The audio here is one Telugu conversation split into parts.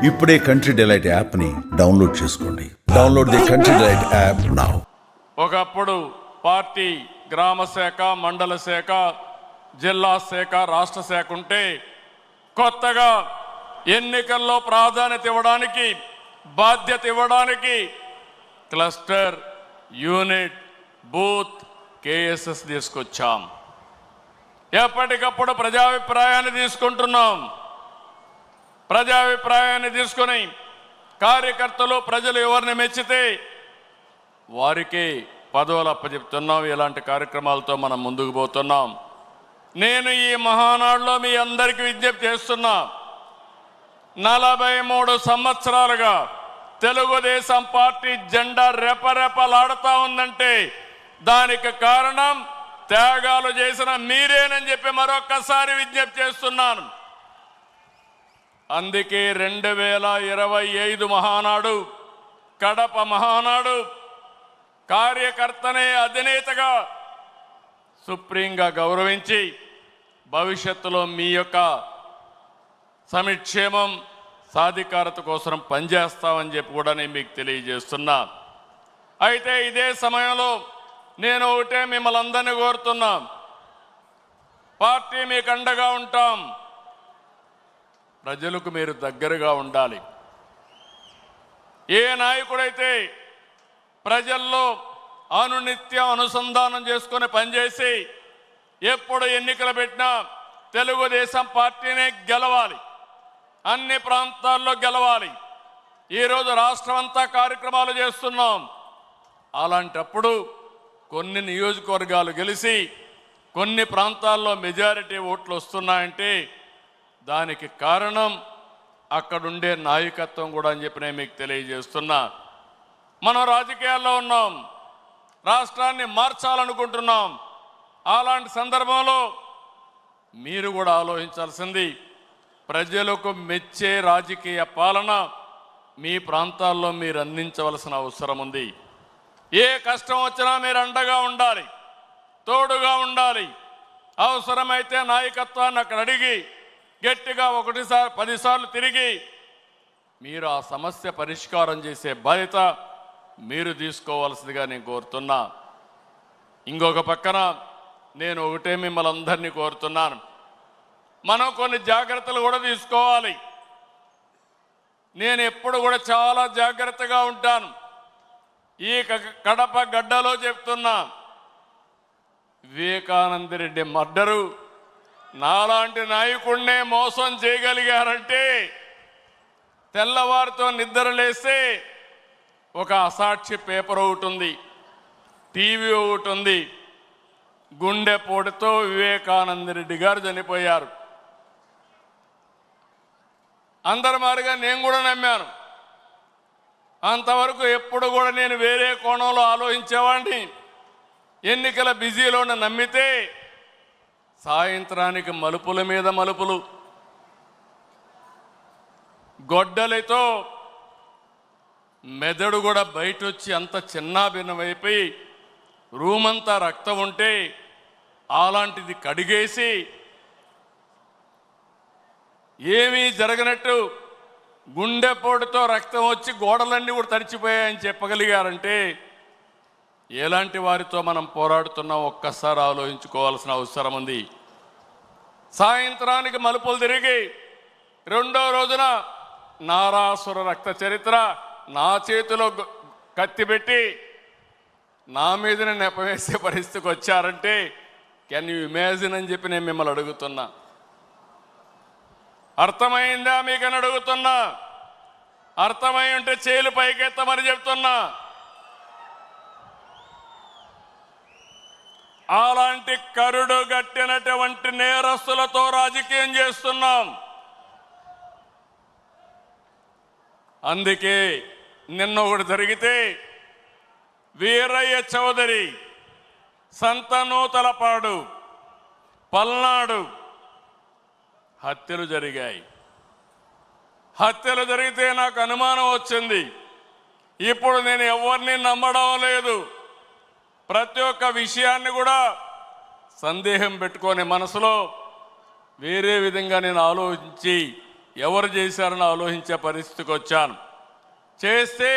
ఇప్పుడే కంట్రీ డిలైట్ యాప్ని డౌన్లోడ్ చేసుకోండి. Download the country delight app now. ఒకప్పుడు పార్టీ గ్రామ శాఖ, మండల శాఖ, జిల్లా శాఖ, రాష్ట్ర శాఖ ఉంటే కొత్తగా ఎన్నికల్లో ప్రాధాన్యత ఇవ్వడానికి, బాధ్యత ఇవ్వడానికి క్లస్టర్, యూనిట్, బూత్, కేఎస్ఎస్ తీసుకొచ్చాం. ఎప్పటికప్పుడు ప్రజాభిప్రాయాన్ని తీసుకుంటున్నాం. ప్రజాభిప్రాయాన్ని తీసుకొని కార్యకర్తలు, ప్రజలు ఎవరిని మెచ్చితే వారికి పదవులు అప్పచెప్తున్నాం. ఇలాంటి కార్యక్రమాలతో మనం ముందుకు పోతున్నాం. నేను ఈ మహానాడులో మీ అందరికీ విజ్ఞప్తి చేస్తున్నా. 43 సంవత్సరాలుగా తెలుగుదేశం పార్టీ జెండా రెపరెపలాడుతూ ఉందంటే దానికి కారణం త్యాగాలు చేసిన మీరేనని చెప్పి మరొక్కసారి విజ్ఞప్తి చేస్తున్నాను. అందుకే 2025 మహానాడు, కడప మహానాడు కార్యకర్తనే అధినేతగా సుప్రీంగా గౌరవించి భవిష్యత్తులో మీ యొక్క సంక్షేమం, సాధికారత కోసం పనిచేస్తామని చెప్పి కూడా నేను మీకు తెలియజేస్తున్నా. అయితే ఇదే సమయంలో నేను ఒకటే మిమ్మల్ని అందరినీ కోరుతున్నా. పార్టీ మీకు అండగా ఉంటాం. ప్రజలకు మీరు దగ్గరగా ఉండాలి. ఏ నాయకుడైతే ప్రజల్లో అనునిత్యం అనుసంధానం చేసుకొని పనిచేసి ఎప్పుడు ఎన్నికలు పెట్టినా తెలుగుదేశం పార్టీనే గెలవాలి, అన్ని ప్రాంతాల్లో గెలవాలి. ఈరోజు రాష్ట్రం అంతా కార్యక్రమాలు చేస్తున్నాం. అలాంటప్పుడు కొన్ని నియోజకవర్గాలు గెలిచి కొన్ని ప్రాంతాల్లో మెజారిటీ ఓట్లు వస్తున్నాయంటే దానికి కారణం అక్కడుండే నాయకత్వం కూడా అని చెప్పి నేను మీకు తెలియజేస్తున్నా. మనం రాజకీయాల్లో ఉన్నాం, రాష్ట్రాన్ని మార్చాలనుకుంటున్నాం. అలాంటి సందర్భంలో మీరు కూడా ఆలోచించాల్సింది, ప్రజలకు మెచ్చే రాజకీయ పాలన మీ ప్రాంతాల్లో మీరు అందించవలసిన అవసరం ఉంది. ఏ కష్టం వచ్చినా మీరు అండగా ఉండాలి, తోడుగా ఉండాలి. అవసరమైతే నాయకత్వాన్ని అక్కడ అడిగి గట్టిగా 10 సార్లు తిరిగి మీరు ఆ సమస్య పరిష్కారం చేసే బాధ్యత మీరు తీసుకోవాల్సిందిగా నేను కోరుతున్నా. ఇంకొక పక్కన నేను ఒకటే మిమ్మల్ని అందరినీ కోరుతున్నాను, మనం కొన్ని జాగ్రత్తలు కూడా తీసుకోవాలి. నేను ఎప్పుడు కూడా చాలా జాగ్రత్తగా ఉంటాను. ఈ కడప గడ్డలో చెప్తున్నా, వివేకానంద రెడ్డి మర్డరు నాలాంటి నాయకుడినే మోసం చేయగలిగారంటే తెల్లవారితో నిద్రలేస్తే ఒక అసాక్షి పేపర్ ఒకటి ఉంది, టీవీ ఒకటి ఉంది. గుండెపోటుతో వివేకానంద రెడ్డి గారు చనిపోయారు. అందరి మాదిరిగా నేను కూడా నమ్మాను. అంతవరకు ఎప్పుడు కూడా నేను వేరే కోణంలో ఆలోచించేవాడిని. ఎన్నికల బిజీలోనే నమ్మితే సాయంత్రానికి మలుపుల మీద మలుపులు, గొడ్డలితో మెదడు కూడా బయట వచ్చి అంత చిన్నాభిన్నమైపోయి రూమంతా రక్తం ఉంటే అలాంటిది కడిగేసి ఏమీ జరగనట్టు గుండెపోటుతో రక్తం వచ్చి గోడలన్నీ కూడా తడిచిపోయాయని చెప్పగలిగారంటే ఎలాంటి వారితో మనం పోరాడుతున్నాం ఒక్కసారి ఆలోచించుకోవాల్సిన అవసరం ఉంది. సాయంత్రానికి మలుపులు తిరిగి రెండో రోజున నారాసుర రక్త చరిత్ర నా చేతిలో కత్తి పెట్టి నా మీదనే నెపవేసే పరిస్థితికి వచ్చారంటే కెన్ యూ ఇమాజిన్ అని చెప్పి నేను మిమ్మల్ని అడుగుతున్నా. అర్థమైందా మీకని అడుగుతున్నా. అర్థమై ఉంటే చేలు పైకెత్తమని చెప్తున్నా. అలాంటి కరుడు గట్టినటువంటి నేరస్తులతో రాజకీయం చేస్తున్నాం. అందుకే నిన్న ఒకటి జరిగితే వీరయ్య చౌదరి, సంతనూతలపాడు, పల్నాడు హత్యలు జరిగాయి. హత్యలు జరిగితే నాకు అనుమానం వచ్చింది. ఇప్పుడు నేను ఎవరిని నమ్మడం లేదు. ప్రతి ఒక్క విషయాన్ని కూడా సందేహం పెట్టుకొని మనసులో వేరే విధంగా నేను ఆలోచించి ఎవరు చేశారని ఆలోచించే పరిస్థితికి వచ్చాను. చేస్తే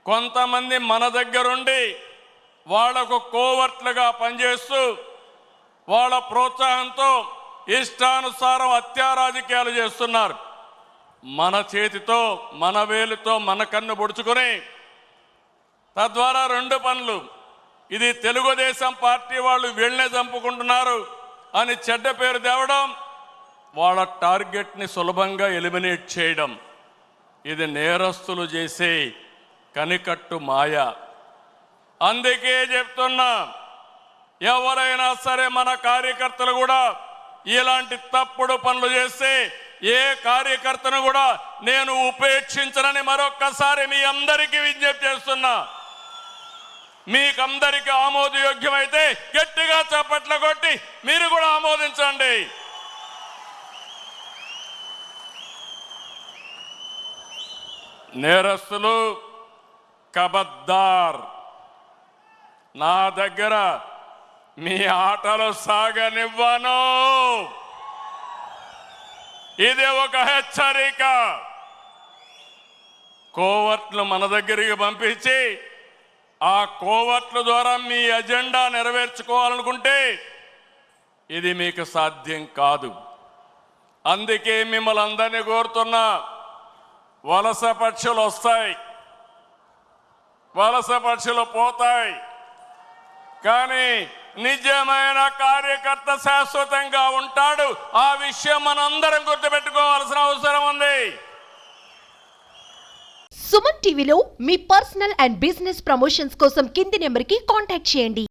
కొంతమంది మన దగ్గరుండి వాళ్లకు కోవర్ట్లుగా పనిచేస్తూ వాళ్ళ ప్రోత్సాహంతో ఇష్టానుసారం హత్యా రాజకీయాలు చేస్తున్నారు. మన చేతితో మన వేలుతో మన కన్ను పొడుచుకొని తద్వారా రెండు పనులు, ఇది తెలుగుదేశం పార్టీ వాళ్ళు వీళ్ళనే చంపుకుంటున్నారు అని చెడ్డ పేరు తేవడం, వాళ్ళ టార్గెట్ని సులభంగా ఎలిమినేట్ చేయడం, ఇది నేరస్తులు చేసే కనికట్టు మాయ. అందుకే చెప్తున్నా, ఎవరైనా సరే మన కార్యకర్తలు కూడా ఇలాంటి తప్పుడు పనులు చేస్తే ఏ కార్యకర్తను కూడా నేను ఉపేక్షించనని మరొక్కసారి మీ అందరికీ విజ్ఞప్తి చేస్తున్నా. మీకందరికీ ఆమోదయోగ్యమైతే గట్టిగా చప్పట్లు కొట్టి మీరు కూడా ఆమోదించండి. నేరస్తులు కబద్దార్, నా దగ్గర మీ ఆటలు సాగనివ్వను. ఇది ఒక హెచ్చరిక. కోవర్ట్లు మన దగ్గరికి పంపించి ఆ కోవర్ట్ల ద్వారా మీ ఎజెండా నెరవేర్చుకోవాలనుకుంటే ఇది మీకు సాధ్యం కాదు. అందుకే మిమ్మల్ని అందరినీ కోరుతున్నా, వలస పక్షులు వస్తాయి, వలస పక్షులు పోతాయి, కానీ నిజమైన కార్యకర్త శాశ్వతంగా ఉంటాడు. ఆ విషయం మనందరం గుర్తుపెట్టుకోవాల్సిన అవసరం ఉంది. సుమన్ టీవీలో మీ పర్సనల్ అండ్ బిజినెస్ ప్రమోషన్స్ కోసం కింది నెంబర్కి కాంటాక్ట్ చేయండి.